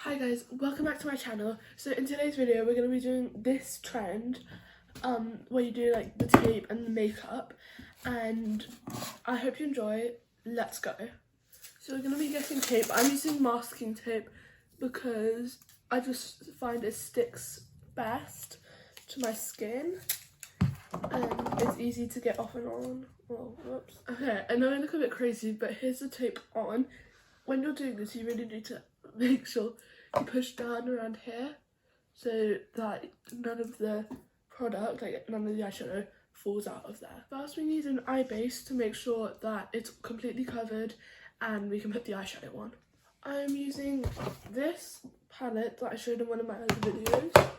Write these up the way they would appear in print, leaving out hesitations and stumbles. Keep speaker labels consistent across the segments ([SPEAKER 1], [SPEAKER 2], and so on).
[SPEAKER 1] Hi guys, welcome back to my channel. So in today's video we're going to be doing this trend where you do like the tape and the makeup, and I hope you enjoy. Let's go. So we're going to be getting tape. I'm using masking tape because I just find it sticks best to my skin and it's easy to get off and on. Oh, whoops. Okay, I know I look a bit crazy, but here's the tape on. When you're doing this, you really need to make sure you push down around here so that none of the product, like none of the eyeshadow, falls out of there. First we need an eye base to make sure that it's completely covered and we can put the eyeshadow on. I'm using this palette that I showed in one of my other videos,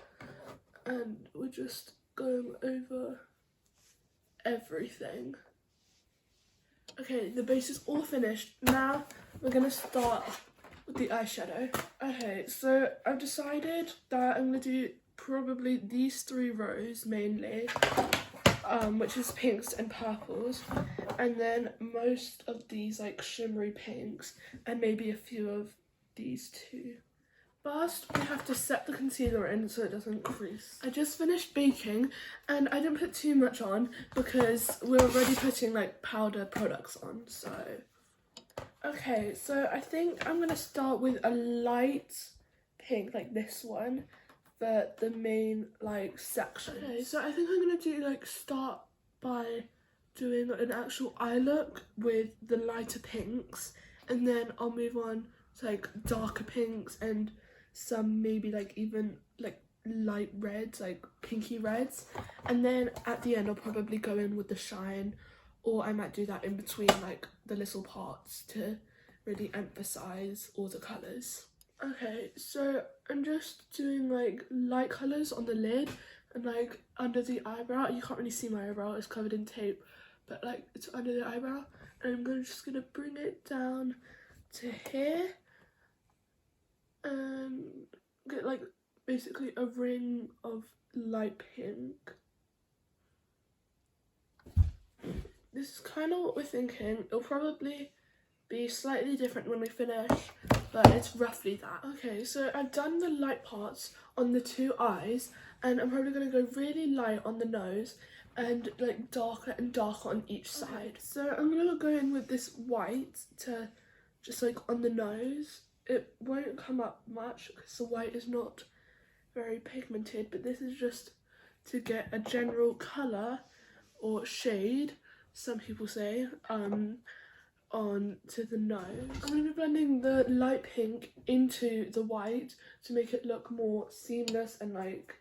[SPEAKER 1] and we're just going over everything. Okay, the base is all finished. Now we're gonna start with the eyeshadow. Okay, so I've decided that I'm gonna do probably these 3 rows mainly, which is pinks and purples, and then most of these like shimmery pinks, and maybe a few of these too. First, we have to set the concealer in so it doesn't crease. I just finished baking and I didn't put too much on because we're already putting like powder products on, so. Okay, so I think I'm going to start with a light pink, like this one, for the main like section. Okay, so I think I'm going to do like start by doing an actual eye look with the lighter pinks, and then I'll move on to like darker pinks and some maybe like even like light reds, like pinky reds, and then at the end I'll probably go in with the shine, or I might do that in between like the little parts to really emphasize all the colours. Okay, so I'm just doing like light colours on the lid and like under the eyebrow. You can't really see my eyebrow, it's covered in tape, but like it's under the eyebrow, and I'm just gonna bring it down to here and get like basically a ring of light pink. This is kind of what we're thinking. It'll probably be slightly different when we finish, but it's roughly that. Okay, so I've done the light parts on the 2 eyes, and I'm probably going to go really light on the nose and like darker and darker on each side. So I'm going to go in with this white to just like on the nose. It won't come up much because the white is not very pigmented, but this is just to get a general colour or shade, some people say, on to the nose. I'm going to be blending the light pink into the white to make it look more seamless and like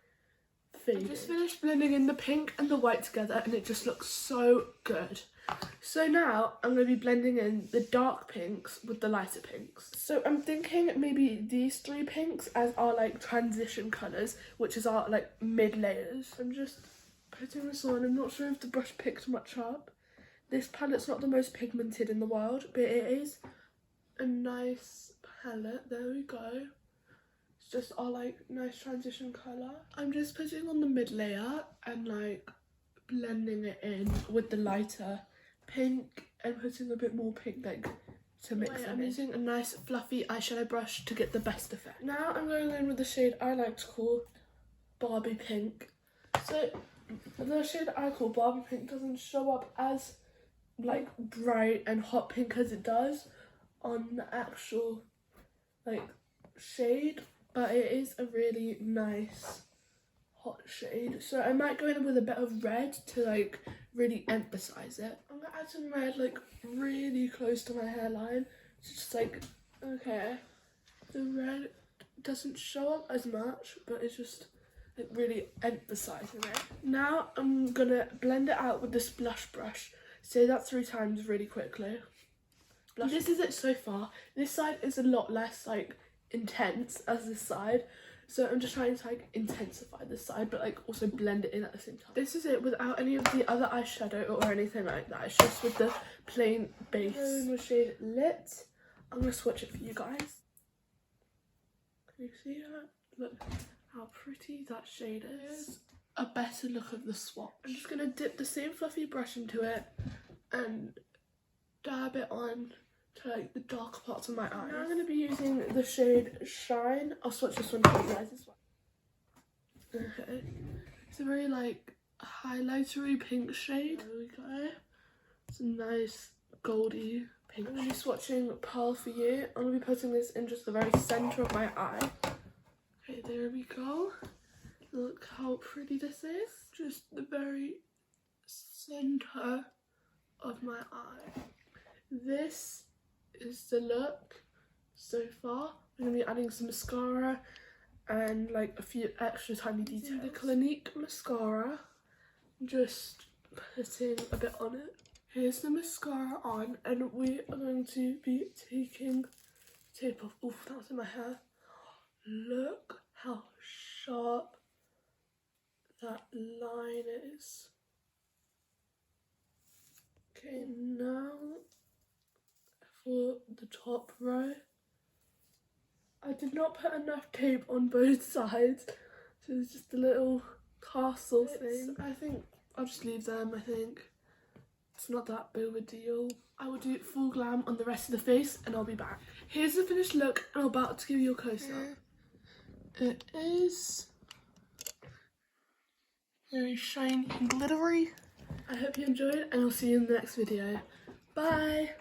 [SPEAKER 1] faded. I just finished blending in the pink and the white together and it just looks so good. So now I'm going to be blending in the dark pinks with the lighter pinks. So I'm thinking maybe these 3 pinks as our like transition colours, which is our like mid layers. I'm just putting this on. I'm not sure if the brush picked much up. This palette's not the most pigmented in the world, but it is a nice palette. There we go. It's just our like nice transition colour. I'm just putting on the mid layer and like blending it in with the lighter pink and putting a bit more pink like to mix it. I'm using a nice fluffy eyeshadow brush to get the best effect. Now I'm going in with the shade I like to call Barbie Pink. So the shade I call Barbie Pink doesn't show up as like bright and hot pink as it does on the actual like shade, but it is a really nice hot shade. So I might go in with a bit of red to like really emphasize it. I'm gonna add some red like really close to my hairline. It's just like, okay, the red doesn't show up as much, but it's just like really emphasizing it. Now I'm gonna blend it out with this blush brush. Say that 3 times really quickly. This is it so far. This side is a lot less like intense as this side, so I'm just trying to like intensify this side but like also blend it in at the same time. This is it without any of the other eyeshadow or anything like that. It's just with the plain base. In the shade Lit. I'm gonna swatch it for you guys. Can you see that? Look how pretty that shade is. A better look of the swatch. I'm just gonna dip the same fluffy brush into it and dab it on to like the darker parts of my eyes. Now I'm going to be using the shade Shine. I'll swatch this one for you guys as well. Okay, it's a very like highlightery pink shade. There we go. It's a nice goldy pink. I'm going to be swatching Pearl for you. I'm going to be putting this in just the very centre of my eye. Okay, there we go. Look how pretty this is. Just the very centre of my eye. This is the look so far. I'm going to be adding some mascara and like a few extra tiny details. The Clinique mascara, just putting a bit on it. Here's the mascara on, and we are going to be taking the tape off. Oof, that was in my hair. Look how sharp that line is. Okay, now for the top row. I did not put enough tape on both sides, so it's just a little castle thing. I think I'll just leave them. I think it's not that big of a deal. I will do full glam on the rest of the face and I'll be back. Here's the finished look and I'm about to give you a close-up. It is very shiny and glittery. I hope you enjoyed and I'll see you in the next video. Bye!